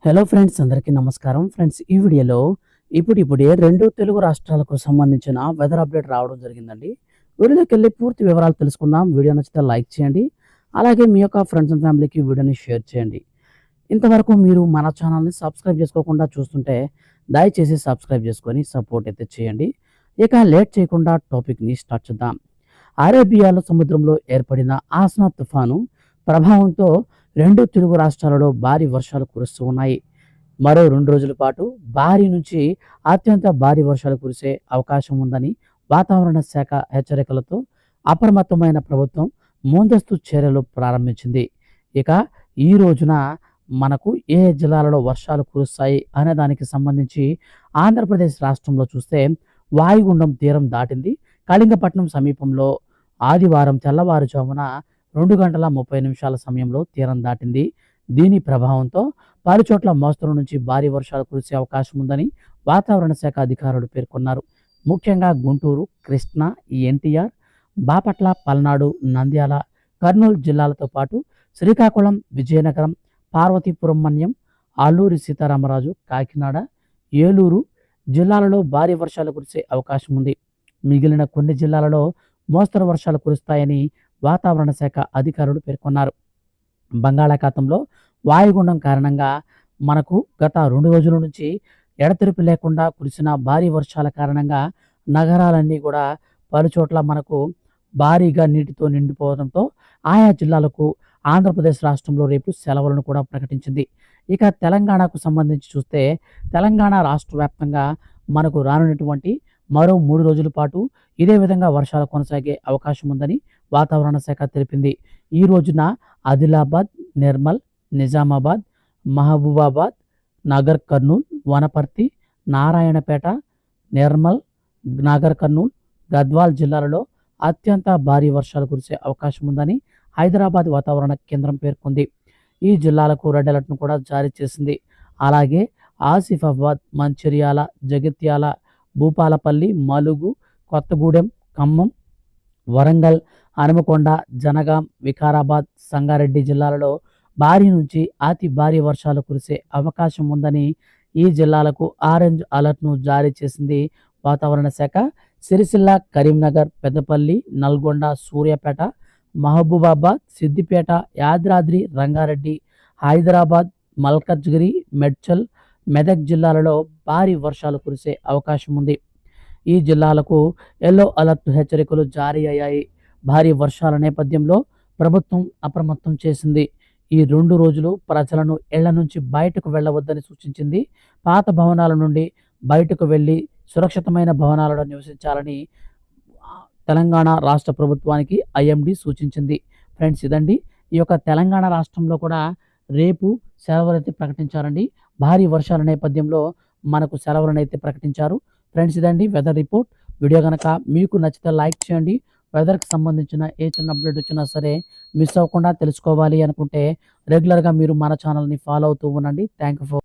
Hello friends, అందరికీ నమస్కారం. Friends, ఈ వీడియోలో ఇప్పుడిప్పుడే 2 తెలుగు రాష్ట్రాలకు సంబంధించిన వెదర్ అప్డేట్ రావడం జరిగిందండి. వీడియోలోకెళ్ళి పూర్తి వివరాలు తెలుసుకుందాం. వీడియో నచ్చితే లైక్ చేయండి. అలాగే మీ యొక్క ఫ్రెండ్స్ అండ్ ఫ్యామిలీకి వీడియోని షేర్ చేయండి. ఇంతవరకు మీరు మన ఛానల్‌ని సబ్స్క్రైబ్ చేసుకోకుండా చూస్తుంటే దయచేసి సబ్స్క్రైబ్ చేసుకొని సపోర్ట్ అయితే చేయండి. ఇక లేట్ చేయకుండా టాపిక్‌ని స్టార్ట్ చేద్దాం. అరేబియాలో సముద్రంలో ఏర్పడిన ఆస్నా తుఫాను ప్రభావంతో 2 తెలుగు రాష్ట్రాలలో భారీ వర్షాలు కురుస్తూ ఉన్నాయి. మరో 2 రోజుల పాటు భారీ నుంచి అత్యంత భారీ వర్షాలు కురిసే అవకాశం ఉందని వాతావరణ శాఖ హెచ్చరికలతో అప్రమత్తమైన ప్రభుత్వం ముందస్తు చర్యలు ప్రారంభించింది. ఇక ఈ రోజున మనకు ఏ జిల్లాలలో వర్షాలు కురుస్తాయి అనే దానికి సంబంధించి ఆంధ్రప్రదేశ్ రాష్ట్రంలో చూస్తే వాయుగుండం తీరం దాటింది. కళింగపట్నం సమీపంలో ఆదివారం తెల్లవారుజామున 2 గంటల 30 నిమిషాల సమయంలో తీరం దాటింది. దీని ప్రభావంతో పలుచోట్ల మోస్తరు నుంచి భారీ వర్షాలు కురిసే అవకాశం ఉందని వాతావరణ శాఖ అధికారులు పేర్కొన్నారు. ముఖ్యంగా గుంటూరు, కృష్ణా, ఎన్టీఆర్, బాపట్ల, పల్నాడు, నంద్యాల, కర్నూలు జిల్లాలతో పాటు శ్రీకాకుళం, విజయనగరం, పార్వతీపురం మన్యం, అల్లూరి సీతారామరాజు, కాకినాడ, ఏలూరు జిల్లాలలో భారీ వర్షాలు కురిసే అవకాశం ఉంది. మిగిలిన కొన్ని జిల్లాలలో మోస్తరు వర్షాలు కురుస్తాయని వాతావరణ శాఖ అధికారులు పేర్కొన్నారు. బంగాళాఖాతంలో వాయుగుండం కారణంగా మనకు గత 2 రోజుల నుంచి ఎడతెరిపి లేకుండా కురిసిన భారీ వర్షాల కారణంగా నగరాలన్నీ కూడా పలుచోట్ల మనకు భారీగా నీటితో నిండిపోవడంతో ఆయా జిల్లాలకు ఆంధ్రప్రదేశ్ రాష్ట్రంలో రేపు సెలవులను కూడా ప్రకటించింది. ఇక తెలంగాణకు సంబంధించి చూస్తే తెలంగాణ రాష్ట్ర వ్యాప్తంగా మనకు రానున్నటువంటి మరో 3 రోజుల పాటు ఇదే విధంగా వర్షాలు కొనసాగే అవకాశం ఉందని వాతావరణ శాఖ తెలిపింది. ఈ రోజున ఆదిలాబాద్, నిర్మల్, నిజామాబాద్, మహబూబాబాద్, నాగర్ కర్నూల్, వనపర్తి, నారాయణపేట, నిర్మల్, నాగర్ కర్నూల్, గద్వాల్ జిల్లాలలో అత్యంత భారీ వర్షాలు కురిసే అవకాశం ఉందని హైదరాబాద్ వాతావరణ కేంద్రం పేర్కొంది. ఈ జిల్లాలకు రెడ్ అలర్ట్ను కూడా జారీ చేసింది. అలాగే ఆసిఫాబాద్, మంచిర్యాల, జగిత్యాల, భూపాలపల్లి, మలుగు, కొత్తగూడెం, ఖమ్మం, వరంగల్, హనుమకొండ, జనగాం, వికారాబాద్, సంగారెడ్డి జిల్లాలలో భారీ నుంచి అతి భారీ వర్షాలు కురిసే అవకాశం ఉందని ఈ జిల్లాలకు ఆరెంజ్ అలర్ట్ను జారీ చేసింది వాతావరణ శాఖ. సిరిసిల్ల, కరీంనగర్, పెద్దపల్లి, నల్గొండ, సూర్యాపేట, మహబూబాబాద్, సిద్దిపేట, యాదాద్రి, రంగారెడ్డి, హైదరాబాద్, మల్కజ్గిరి, మేడ్చల్, మెదక్ జిల్లాలలో భారీ వర్షాలు కురిసే అవకాశం ఉంది. ఈ జిల్లాలకు ఎల్లో అలర్ట్ హెచ్చరికలు జారీ అయ్యాయి. భారీ వర్షాల నేపథ్యంలో ప్రభుత్వం అప్రమత్తం చేసింది. ఈ 2 రోజులు ప్రజలను ఇళ్ల నుంచి బయటకు వెళ్ళవద్దని సూచించింది. పాత భవనాల నుండి బయటకు వెళ్ళి సురక్షితమైన భవనాలలో నివసించాలని తెలంగాణ రాష్ట్ర ప్రభుత్వానికి ఐఎండీ సూచించింది. ఫ్రెండ్స్, ఇదండి ఈ యొక్క తెలంగాణ రాష్ట్రంలో కూడా రేపు సెలవులైతే ప్రకటించారండి. భారీ వర్షాల నేపథ్యంలో మనకు సెలవులను అయితే ప్రకటించారు. ఫ్రెండ్స్, ఇదండి వెదర్ రిపోర్ట్. వీడియో కనుక మీకు నచ్చితే లైక్ చేయండి. వెదర్కి సంబంధించిన ఏ చిన్న అప్డేట్ వచ్చినా సరే మిస్ అవ్వకుండా తెలుసుకోవాలి అనుకుంటే రెగ్యులర్గా మీరు మన ఛానల్ని ఫాలో అవుతూ ఉండండి. Thank you for